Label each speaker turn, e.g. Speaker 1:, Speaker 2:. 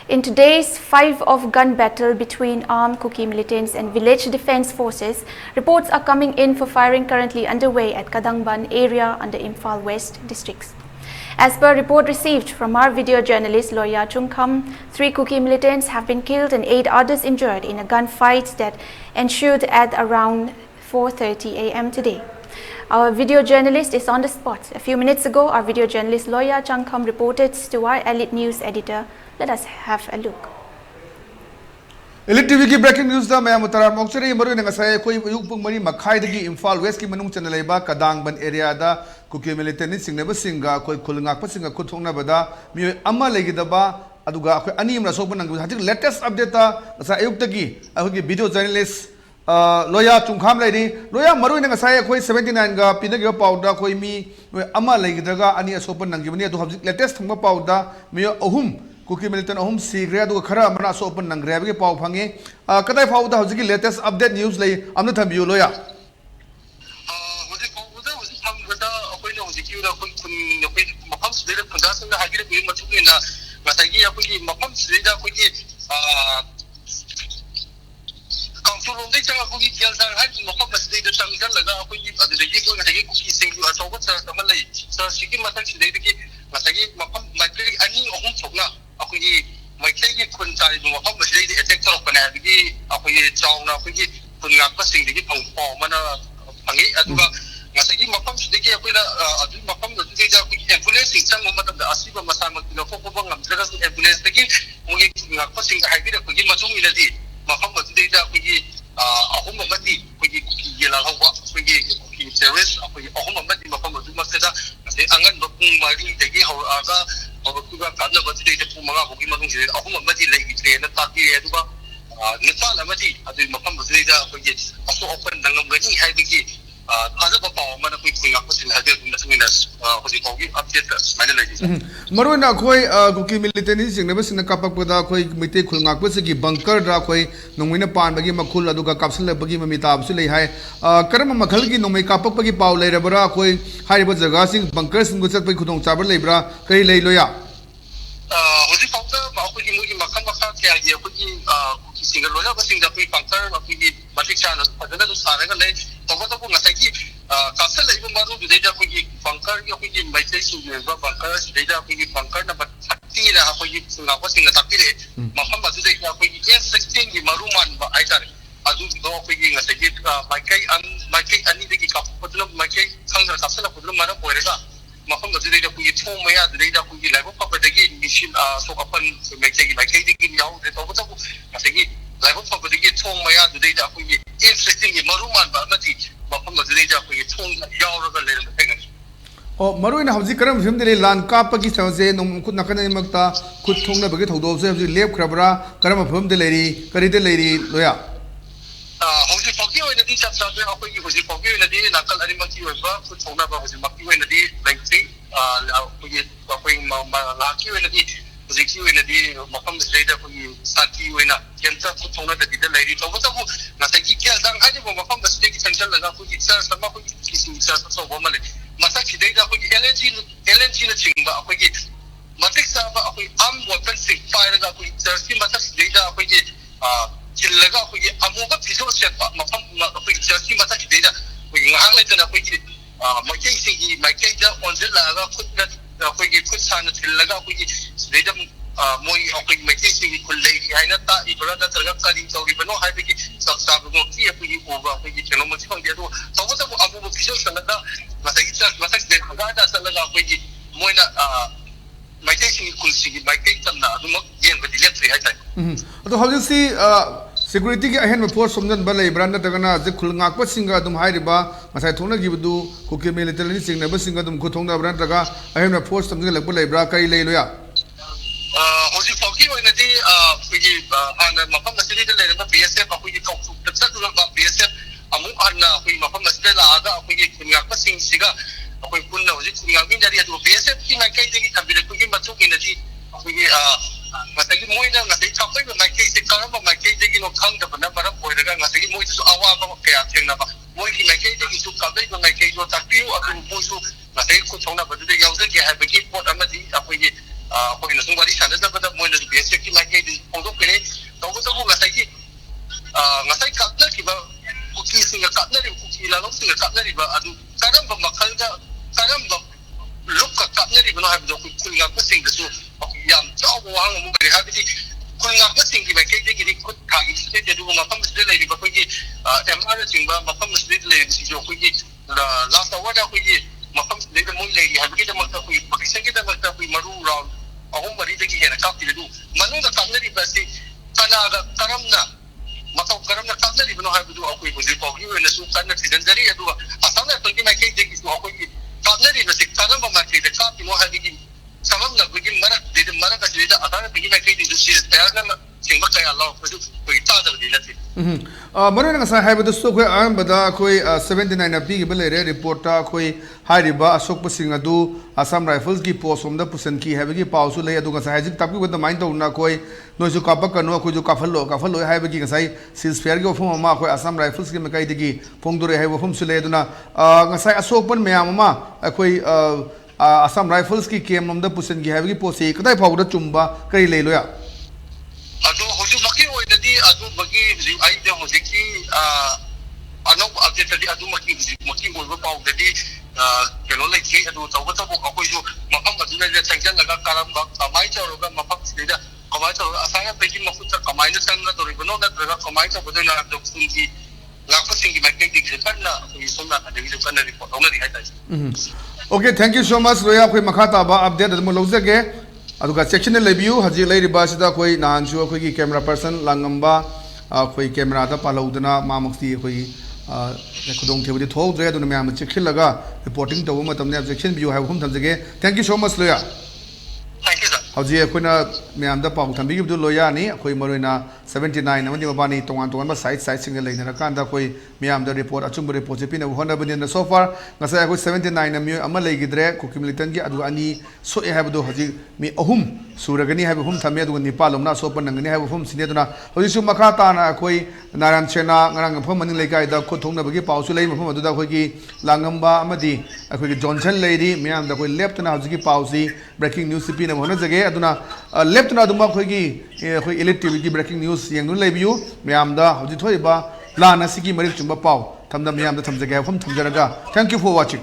Speaker 1: In today's five-of-gun battle between armed Kuki militants and village defense forces, reports are coming in for firing currently underway at Kadangband area under Imphal West districts. As per report received from our video journalist Loya Chungkham, 3 Kuki militants have been killed and 8 others injured in a gunfight that ensued at around 4:30 a.m. today. Our video journalist is on the spot. A few minutes ago, our video journalist Loya Chungkham reported to our Elite News editor. Let us have a look.
Speaker 2: ELITETV की breaking news दा मैं मुतरार मोक्चरी मरु ने ngasai koi uyuk pung mari makhai dagi Imphal West ki manung chana leiba Kadangband area da Kuki Militants singneba singa koi khulngak pa singa khuthongna bada mi amma legidaba aduga koi ani amra sokpa nang hatik latest update ta ngasai ayuk tagi ahogi video journalist Loya Chungkham leiri Loya maru ne ngasai koi 79 ga pinagi pauda koi mi amma legidaga ani asokpa nang gibani adu hatik latest thongba pauda mi ahum Kuki Militant ahum sigre adu khara amana so open nang grab ge pau phange kadai fau da hojiki latest update news lei amna thambiu loya
Speaker 3: hojik fau da hojik thambada akoi na hojiki ura kun akoi mafam sida khunda sanga hagire bi mathuki na ngasagi akoi mafam sida akoi council rom dei changa akoi kyal sang hai mafam sida tangjan laga akoi adu dei ko ngasagi kuki singlu asoba sa samalai sa siki matak sida ki ngasagi mafam matri ani ahum thokna akoi maikei ki kun chai du mafam masjid di attack torok kana bi akoi chawna akoi kun ngak pa sing di phang pho mana phangi aduga ngasagi mafam sidi ki akoi na adu mafam du di ja akoi ambulance sing chang ma da asiba masama ki ko ko bang amdra su ambulance ki mugi ngak pa sing hai bi da akoi machung ila di mafam du di ja akoi ahum mati akoi ki yela hawa akoi ki terrorist akoi ahum mati mafam du masada angan bakung mari degi hawa aga Kuga kada batu dei tepu manga hoki madung sih. Aku mati lagi train tapi itu ba Nepal mati. Adu makam batu dei dah pergi. Aku open dengan begini hai pergi. Ada apa mana kui kui aku sih hadir untuk minas. Hoki hoki update mana lagi.
Speaker 2: Maru na koi Kuki Militants sing nebas na kapak pada koi mite khulngak pa sigi bunker da koi nongwina pan bagi makhul adu ka kapsul bagi mamita absu lei hai. Karam makhal ki nongmai kapak bagi pau lei rabara koi hai ba jaga sing bunker sing guchat pai khudong chabar lei bra kai lei loya.
Speaker 3: Hoji fakta aku di mugi makan kaya dia aku di Kuki single loya ba sing da koi bunker aku di batik chana padana tu sare kan lei. Toba toba ngasai ki kapsul lei ba maru dei da koi bunker aku di mai sei sing ba bunker dei da koi bunker na ba thakti la aku di ngapa sing na thakti le makam ba dei da koi S16 di maruman ba aitar adu do koi ngasai ki mai kai ani de ki kap padlo mai kai sangra kapsul la padlo mara poirega makam da dei da koi thong maya dei da koi lai ba pa dei machine so kapan mai kai de ki yaw de toba toba ngasai ki lai ba pa dei thong maya dei da koi S16 di maruman ba mati makam da dei da koi thong yaw ra le tenga
Speaker 2: Oh, maru ina hauji karam film dele lan kap ki sawse nom khut nakana makta khut thongna bagi thodo se hauji lep khrabra karam film dele ri kari de leri loya
Speaker 3: hauji foki oina di chap chap akoi ki hauji foki oina di nakal ani maki oiba khut thongna ba hauji maki oina di lengthi akoi ma ki oina di hauji ki oina di makam zeda koi sati oina kenta khut thongna da di leri tobo tobo nasai ki kyal dang hai bo makam da ki changchal laga koi sa sama koi ki sing sa so bo male masa ki dei da koi LNG na chingba akoi ki matik sa ba akoi arm weapon sing fire ga koi jersey masa ki dei da akoi ki chillaga akoi ki amuga piso set ba mafam akoi jersey masa ki dei da koi ngahang le tana akoi ki makai sing ki makai da onjel la ga khut na akoi ki khut sa na chillaga akoi ki dei da moi akoi makai sing ki kullei hai na ta ibra da targa ka ding chawri bano hai ki sak sa bo ki akoi ki oba akoi ki cheno mo chi phang dia do tawo tawo amu piso sanga masa de ada salaga akoi ki moina mai kai sing kul sing mai kai tan na dum yen ba dilet ri hai tai
Speaker 2: ado hauji si security ki ahen force somjan ba lei brand tagana je khulngak pa singa dum hai riba masai thona gi budu Kuki Militants sing na ba singa dum khuthongna brand taga ahen force somjan lak ba lei bra kai lei loya
Speaker 3: hoji foki oina di kuji ana mapam na sidi le ba BSF akoi ki kau tapsa tu ba BSF amu ana akoi mapam na sidi la aga akoi ki khulngak pa sing siga akoi kunna hoji khulngak min jari adu BSF ki mai kai de ki thabile kuji machu ki na di akoi ki ngasai moina ngasai chapai ba mai kai se karam ba mai kai de ki no khang da ba na bara poiraga ngasai moi su awa ba kya thengna ba moi ki mai kai de ki su kabai ba mai kai do tapiu aku moi su ngasai ku chongna ba de yaw de ki ha ba ki pot amadi akoi ki akoi na sungwari sana da ba da moi na BSF ki mai kai kapnariba adu karamba makhalda karamba lukka kapnariba no habdo kulnga pasingdasu yam chawo wang mu gari habidi kulnga pasingi ba kay digi kut khagi state adu mafam state lai ba kogi mr singba mafam state lai si jo kogi last award kogi mafam state mo lai habidi da makta kogi pakisangi da makta kogi maru round ahum mari dagi hena kapti du manunga kapnariba si kanaga karamna matau karamna kapnariba no habdu akoi buzi kogi wena su kanna tidandari adu asana togi ma kay digi su akoi kapnariba si karamba ma kay da kapi mo habidi samamna bugi marak de marak asida adana bugi ma kay digi su tayarna singba kay Allah buzi koi tadar dilati
Speaker 2: मरो ना साइ हाइबद सो कोई आन बदा कोई 79 अपी के बले रे रिपोर्टा कोई हाइरिबा अशोक पसिंग अदु असम राइफल्स की पोस्ट होम द पुसन की हैबे की पाउसु ले अदु गसाइ जिक तापी बद माइंड तो ना कोई नोजु कापा कनो कोई जो काफलो हैबे की गसाइ सीज फेयर के फम मा कोई असम राइफल्स की मकाई दिगी फोंगदुरे हैबो फम सुले अदुना गसाइ अशोक पन मयाम मा कोई असम राइफल्स की केम होम द पुसन की हैबे की पोस्ट कदाइ फाउद चुम्बा करी ले लोया
Speaker 3: ado hoju maki oidadi adu bagi aide hojiki anok update tadi adu maki oiba pau dadi kelo lai ki adu tawa tawa akoi jo makam aduna le tangjan laga karam ba kamai chawroga mafak sida kamai chaw asanga peki mafuta kamai na sanga to ribono da traga kamai chaw bodona adu sungi lakko singi makai dik kanna isona adu kanna report ona di haita
Speaker 2: okay thank you so much roya koi makhata ba update adu lojage aduga section le view haji lai riba sida koi nanchu koi ki camera person langamba koi camera da palaudana mamukti koi khudong thebudi thok dre adu myam chekhilaga reporting to matamne section view ha hum thamjage thank you so much loya
Speaker 3: thank you sir
Speaker 2: haji koina myam da pau thambi gi loya ni koi maroina 79 amani mabani tongan tongan ba side single leina kan da koi myam da report achum report pina hona bani so far ngasa koi 79 ami ama legidre Kuki Militant gi adu ani so e habdo haji mi ahum suragani habi hum thamya du nipalom na so panangani habi hum sineduna haji su makata na koi naram chena ngarang phom mani lekai da ko thongna bagi pausu lei phom adu da koi gi langamba amadi koi gi Johnson leidi myam da koi left na haji gi pausi breaking news cp na hona jage aduna left na aduma koi gi koi ELITETV gi breaking news yang nu leibiu myam da haji thoi ba lana sigi marik chumba pau thamda myam da thamjage phom thamjaraga thank you for watching